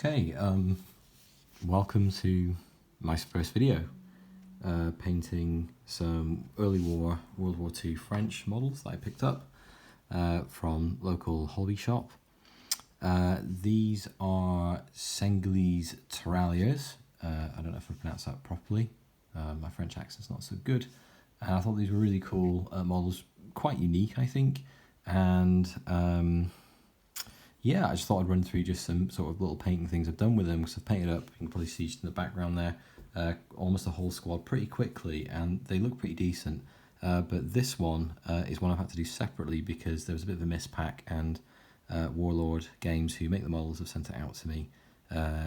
Okay, welcome to my first video, painting some early war World War II French models that I picked up from local hobby shop. These are Senegalese tirailleurs. I don't know if I pronounced that properly. My French accent's not so good. And I thought these were really cool models, quite unique, I think. And yeah, I just thought I'd run through just some sort of little painting things I've done with them, because I've painted up, you can probably see just in the background there, almost the whole squad pretty quickly, and they look pretty decent. But this one is one I've had to do separately because there was a bit of a mispack, and Warlord Games, who make the models, have sent it out to me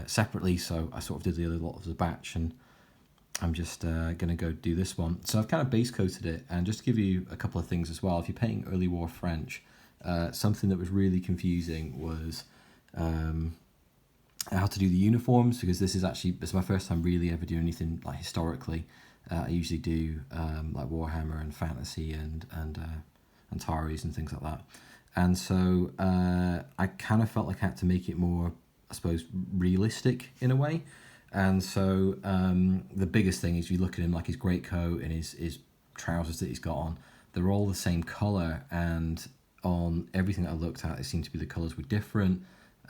separately, so I sort of did the other lot of the batch, and I'm just going to go do this one. So I've kind of base coated it, and just to give you a couple of things as well, if you're painting early war French, something that was really confusing was how to do the uniforms, because this is my first time really ever doing anything like historically. I usually do like Warhammer and fantasy and Antares and things like that, and so I kind of felt like I had to make it more, I suppose, realistic in a way. And so the biggest thing is you look at him, like his greatcoat and his trousers that he's got on, they're all the same colour, and on everything that I looked at, it seemed to be the colours were different.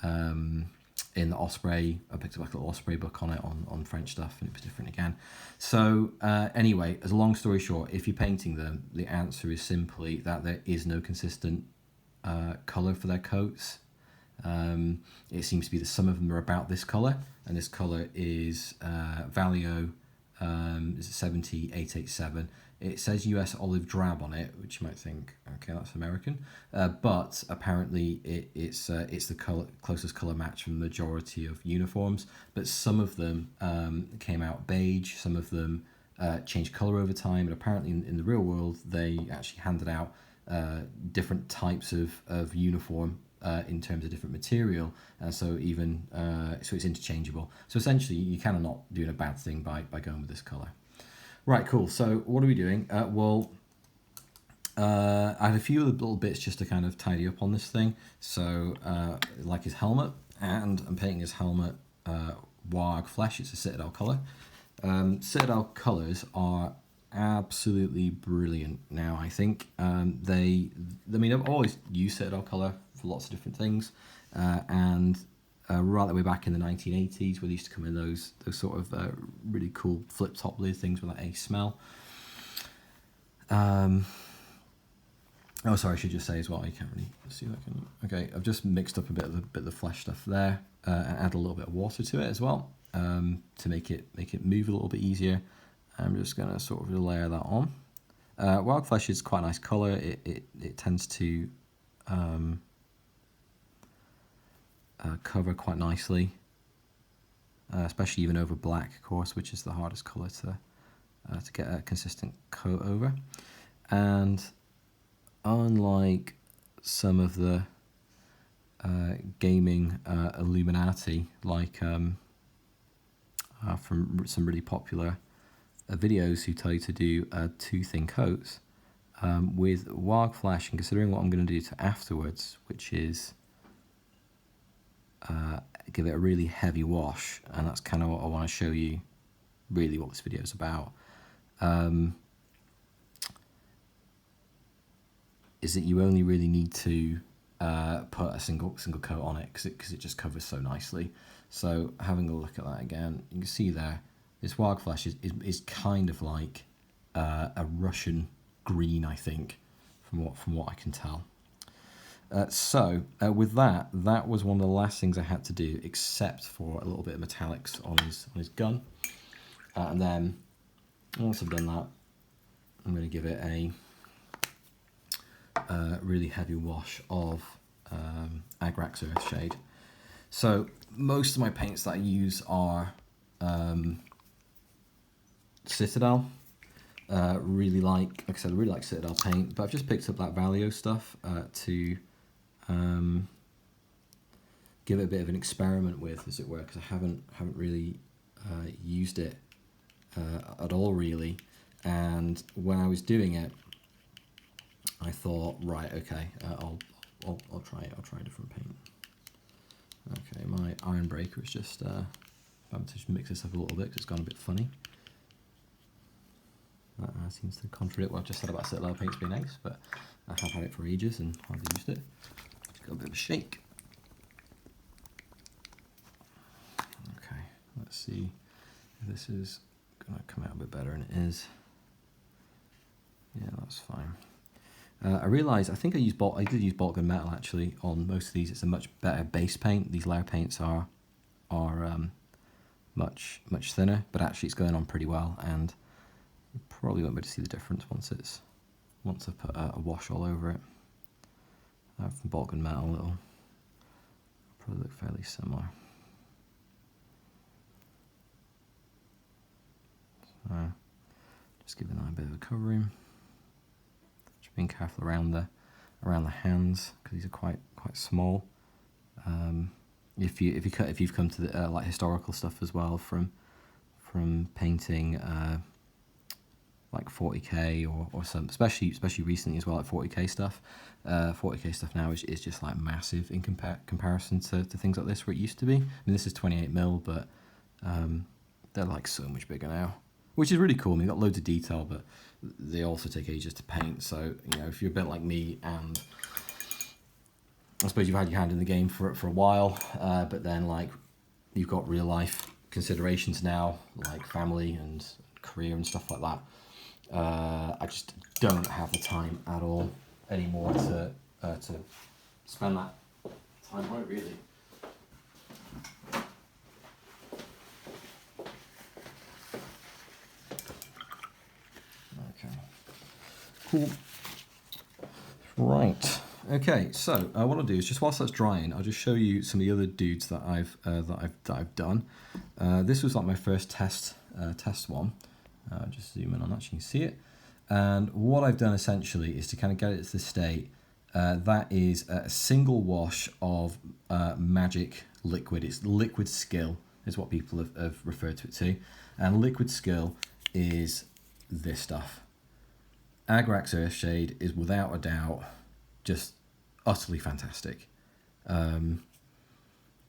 In the Osprey, I picked up like a little Osprey book on it, on French stuff, and it was different again. So anyway, as a long story short, if you're painting them, the answer is simply that there is no consistent colour for their coats. It seems to be that some of them are about this colour, and this colour is Valio 70887. It says US olive drab on it, which you might think, okay, that's American, but apparently it's the closest colour match from the majority of uniforms. But some of them came out beige, some of them changed colour over time, and apparently in the real world they actually handed out different types of uniform in terms of different material, and so even so it's interchangeable. So essentially you're kind of not doing a bad thing by going with this colour. Right, cool. So what are we doing? I had a few little bits just to kind of tidy up on this thing. So like his helmet, and I'm painting his helmet Warg Flesh. It's a Citadel colour. Citadel colours are absolutely brilliant now, I think. I've always used Citadel colour for lots of different things, and right the way back in the 1980s, where they used to come in those sort of really cool flip top lid things with that ace smell. Oh, sorry, I should just say as well, you can't really see that. Okay, I've just mixed up a bit of the flesh stuff there, and add a little bit of water to it as well, to make it move a little bit easier. I'm just gonna sort of layer that on. Wild flesh is quite a nice colour. It tends to cover quite nicely, especially even over black, of course, which is the hardest colour to get a consistent coat over. And unlike some of the gaming Illuminati, like from some really popular videos who tell you to do two thin coats, with Warg Flesh, and considering what I'm going to do to afterwards, which is give it a really heavy wash, and that's kind of what I want to show you, really what this video is about, is that you only really need to put a single coat on it, because it just covers so nicely. So having a look at that again, you can see there, this Warg Flesh is kind of like a Russian green, I think, from what I can tell. So with that was one of the last things I had to do, except for a little bit of metallics on his gun. And then once I've done that, I'm going to give it a really heavy wash of Agrax Earthshade. So most of my paints that I use are Citadel. Really like I said, I really like Citadel paint, but I've just picked up that Valio stuff to give it a bit of an experiment with, as it were, because I haven't really used it at all, really. And when I was doing it, I thought, right, okay, I'll try a different paint. Okay, my iron breaker is just, I'm to mix this up a little bit because it's gone a bit funny. That seems to contradict what I've just said about Citadel paints being ace, but I have had it for ages and hardly used it. Just got a bit of a shake. Okay, let's see if this is going to come out a bit better, and it is. Yeah, that's fine. I realised, I think I did use bulk and metal actually on most of these. It's a much better base paint. These layer paints are much thinner, but actually it's going on pretty well, and you probably won't be able to see the difference once I put a wash all over it. From bulk and metal, it'll probably look fairly similar. So, just giving that a bit of a covering. Just being careful around the hands because these are quite small. If you've come to the like historical stuff as well from painting like 40k or some, especially recently as well, like 40k stuff. 40k stuff now is just like massive in comparison to things like this where it used to be. I mean, this is 28mm, but they're like so much bigger now, which is really cool. I mean, they've got loads of detail, but they also take ages to paint. So, you know, if you're a bit like me, and I suppose you've had your hand in the game for a while, but then like you've got real life considerations now, like family and career and stuff like that. I just don't have the time at all anymore to spend that time on it, really. Okay, cool. Right. Okay, so what I'll do is just whilst that's drying, I'll just show you some of the other dudes that I've done. This was like my first test one. Just zoom in on that so you can see it. And what I've done essentially is to kind of get it to the state that is a single wash of magic liquid. It's liquid skill is what people have referred to it to, and liquid skill is this stuff. Agrax Earthshade is without a doubt just utterly fantastic.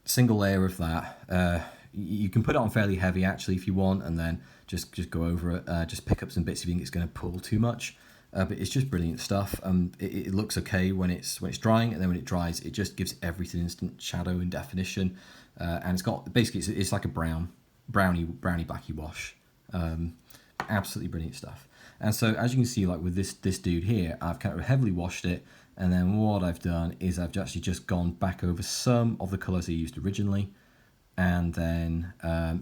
Single layer of that. You can put it on fairly heavy actually if you want, and then just go over it. Just pick up some bits if you think it's going to pull too much. But it's just brilliant stuff. It looks okay when it's drying, and then when it dries, it just gives everything instant shadow and definition. And it's got basically it's like a brownie blacky wash. Absolutely brilliant stuff. And so as you can see, like with this dude here, I've kind of heavily washed it, and then what I've done is I've actually just gone back over some of the colours I used originally, and then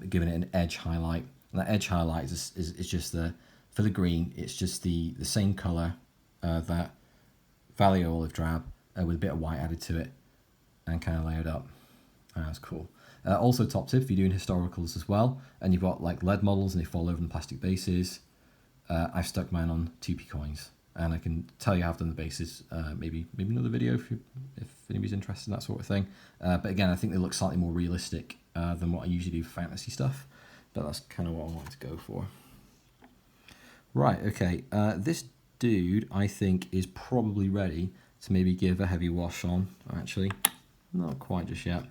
given it an edge highlight. And that edge highlight is just for the green, it's just the same colour, that Valley Olive Drab, with a bit of white added to it, and kind of layered up. That's cool. Also top tip, if you're doing historicals as well, and you've got like lead models and they fall over in plastic bases, I've stuck mine on 2p coins, and I can tell you I've done the bases. Maybe another video if anybody's interested in that sort of thing. But again, I think they look slightly more realistic than what I usually do for fantasy stuff. But that's kind of what I wanted to go for. Right, okay. This dude, I think, is probably ready to maybe give a heavy wash on. Actually, not quite just yet.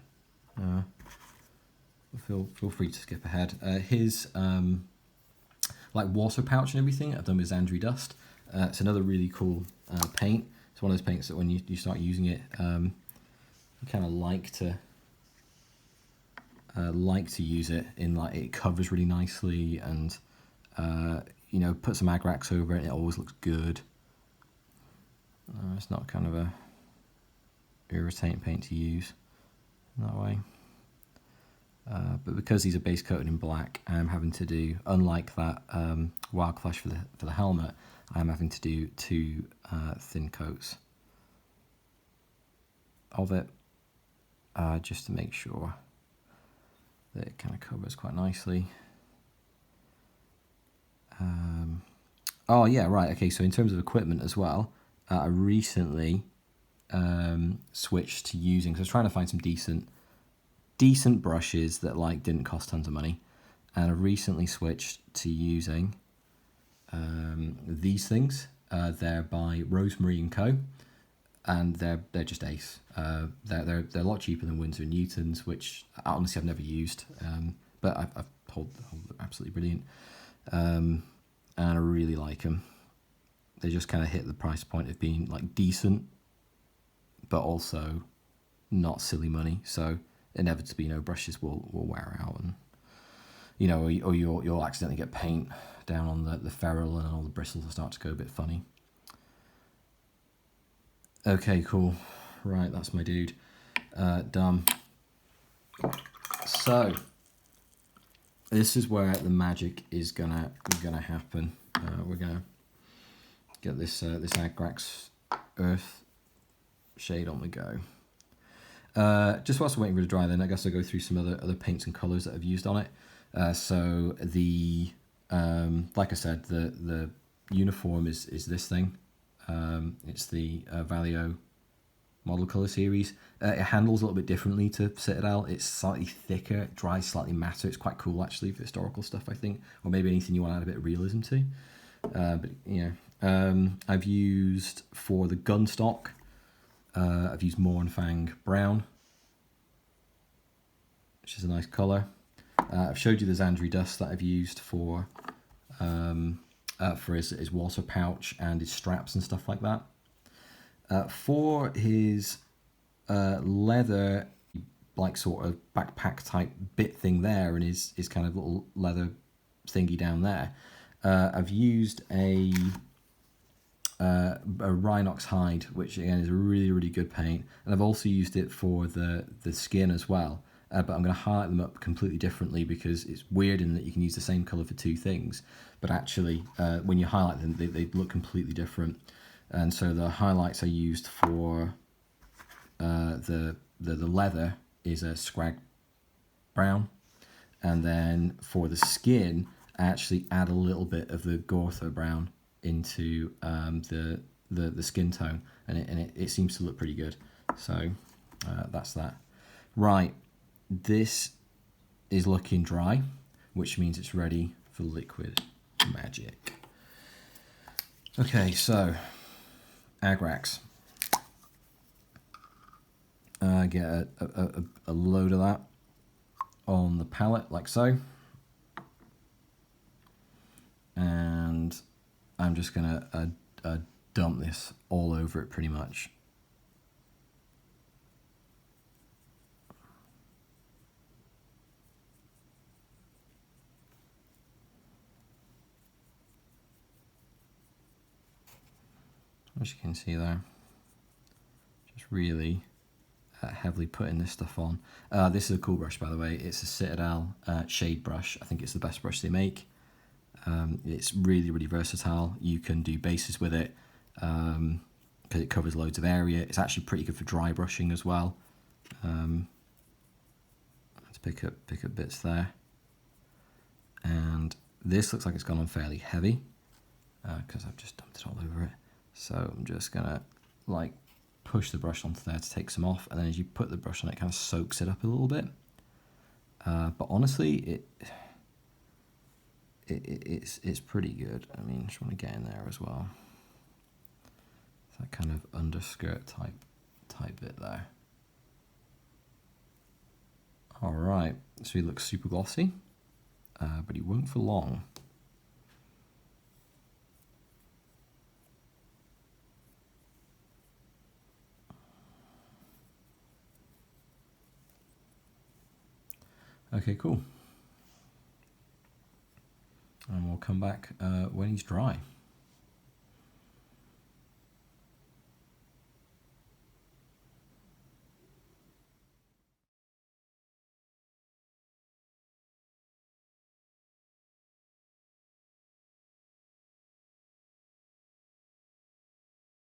Feel free to skip ahead. His like water pouch and everything I've done with Xandri Dust. It's another really cool paint. It's one of those paints that when you start using it, you kind of like to use it in, like, it covers really nicely, and you know, put some Agrax over it and it always looks good. It's not kind of a irritating paint to use in that way. But because these are base coated in black, I'm having to do, unlike that Wild Clash for the helmet, I'm having to do 2 thin coats of it, just to make sure that it kind of covers quite nicely. Oh yeah, right, okay, so in terms of equipment as well, I recently switched to using, because I was trying to find some decent brushes that like didn't cost tons of money, and I recently switched to using these things. They're by Rosemary & Co. and they're just ace. They're a lot cheaper than Winsor & Newton's, which honestly I've never used, but I've told they're absolutely brilliant, and I really like them. They just kind of hit the price point of being like decent, but also not silly money. So inevitably, brushes will wear out, and or you'll accidentally get paint down on the ferrule, and all the bristles will start to go a bit funny. Okay, cool. Right, that's my dude. Done. So this is where the magic is gonna happen. We're gonna get this Agrax Earth shade on the go. Just whilst I'm waiting for it to dry, then I guess I'll go through some other paints and colours that I've used on it. So the like I said, the uniform is this thing. It's the Valio model colour series. It handles a little bit differently to Citadel. It's slightly thicker, it dries slightly matter. It's quite cool actually for historical stuff, I think, or maybe anything you want to add a bit of realism to. But yeah, I've used for the gun stock. I've used Mournfang Brown, which is a nice colour. I've showed you the Zandri Dust that I've used for his water pouch and his straps and stuff like that. For his leather, like sort of backpack type bit thing there, and his kind of little leather thingy down there, I've used a Rhinox hide, which again is a really good paint, and I've also used it for the skin as well. But I'm going to highlight them up completely differently because it's weird in that you can use the same colour for two things, but actually when you highlight them, they look completely different. And so the highlights I used for the leather is a Scrag Brown, and then for the skin I actually add a little bit of the Gortha Brown into the skin tone, and it seems to look pretty good. So that's that. Right, this is looking dry, which means it's ready for liquid magic. Okay, so Agrax. Get a load of that on the palette like so, and I'm just gonna dump this all over it pretty much. As you can see there, just really heavily putting this stuff on. This is a cool brush, by the way. It's a Citadel shade brush. I think it's the best brush they make. It's really versatile. You can do bases with it because it covers loads of area. It's actually pretty good for dry brushing as well. Let's pick up bits there. And this looks like it's gone on fairly heavy because I've just dumped it all over it. So I'm just gonna like push the brush onto there to take some off, and then as you put the brush on, it kind of soaks it up a little bit. But honestly, it's pretty good. I mean, just want to get in there as well. It's that kind of underskirt type bit there. All right, so he looks super glossy, but he won't for long. Okay, cool. And we'll come back when he's dry.